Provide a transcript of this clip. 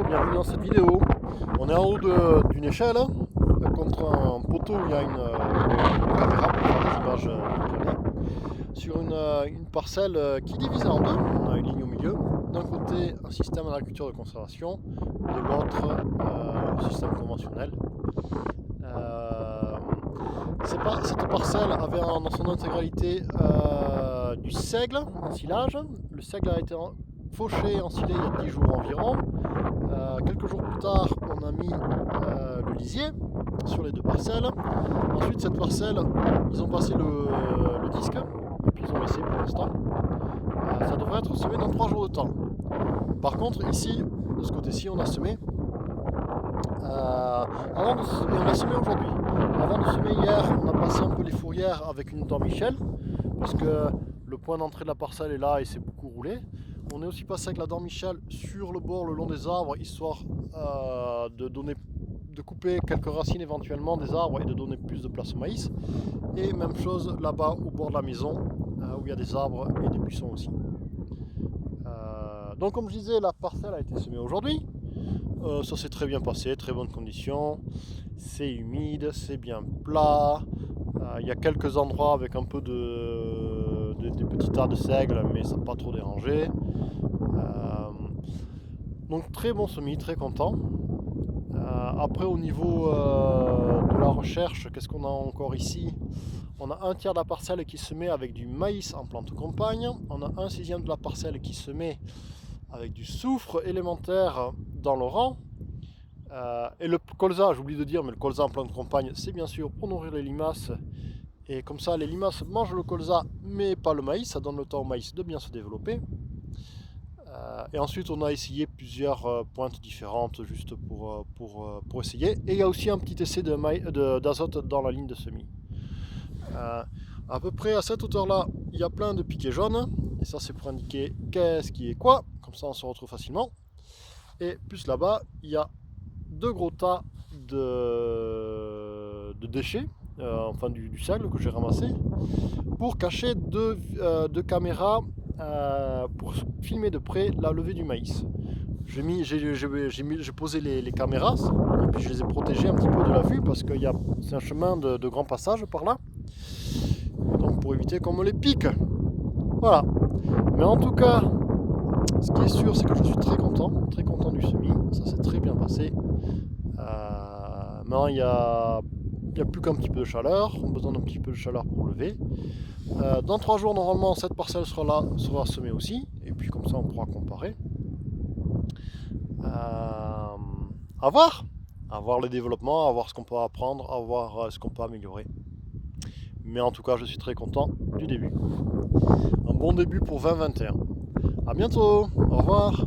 bienvenue dans cette vidéo. On est en haut d'une échelle contre un poteau où il y a une caméra pour faire des images planées, sur une parcelle qui divise en deux. On a une ligne au milieu. D'un côté un système d'agriculture de conservation, de l'autre un système conventionnel. Cette parcelle avait dans son intégralité du seigle en silage. Le seigle a été fauché et ensilé il y a 10 jours environ. Quelques jours plus tard, on a mis le lisier sur les deux parcelles. Ensuite, cette parcelle, ils ont passé le disque et puis ils ont laissé pour l'instant. Ça devrait être semé dans 3 jours de temps. Par contre, ici, de ce côté-ci, on a semé. Et on a semé aujourd'hui. Avant de semer hier, on a passé un peu les fourrières avec une dent Michel, parce que le point d'entrée de la parcelle est là et c'est beaucoup roulé. On est aussi passé avec la dent Michel sur le bord, le long des arbres, histoire de couper quelques racines éventuellement des arbres et de donner plus de place au maïs. Et même chose là-bas au bord de la maison, où il y a des arbres et des buissons aussi. Donc comme je disais, la parcelle a été semée aujourd'hui. Ça s'est très bien passé, très bonnes conditions. C'est humide, c'est bien plat. Il y a quelques endroits avec un peu des petits tas de seigle, mais ça n'a pas trop dérangé. Donc très bon semis, très content. Après au niveau de la recherche, qu'est-ce qu'on a encore ici? On a un tiers de la parcelle qui se met avec du maïs en plante compagne. On a un sixième de la parcelle qui se met avec du soufre élémentaire dans le rang. Et le colza, j'oublie de dire, mais le colza en plante compagne, c'est bien sûr pour nourrir les limaces. Et comme ça, les limaces mangent le colza, mais pas le maïs. Ça donne le temps au maïs de bien se développer. Et ensuite, on a essayé plusieurs pointes différentes juste pour essayer. Et il y a aussi un petit essai d'azote dans la ligne de semis. À peu près à cette hauteur-là, il y a plein de piquets jaunes. Et ça, c'est pour indiquer qu'est-ce qui est quoi. Comme ça, on se retrouve facilement. Et plus là-bas, il y a deux gros tas de déchets, enfin du sable que j'ai ramassé, pour cacher deux caméras pour filmer de près la levée du maïs. J'ai posé les caméras et puis je les ai protégées un petit peu de la vue parce que c'est un chemin de grand passage par là. Donc pour éviter qu'on me les pique. Voilà. Mais en tout cas, ce qui est sûr, c'est que je suis très content du semis. Ça s'est très bien passé. Maintenant, il n'y a plus qu'un petit peu de chaleur. On a besoin d'un petit peu de chaleur pour lever. Dans 3 jours, normalement, cette parcelle sera semée aussi. Et puis comme ça, on pourra comparer. À voir les développements, à voir ce qu'on peut apprendre, à voir ce qu'on peut améliorer. Mais en tout cas, je suis très content du début. Un bon début pour 2021. A bientôt, au revoir.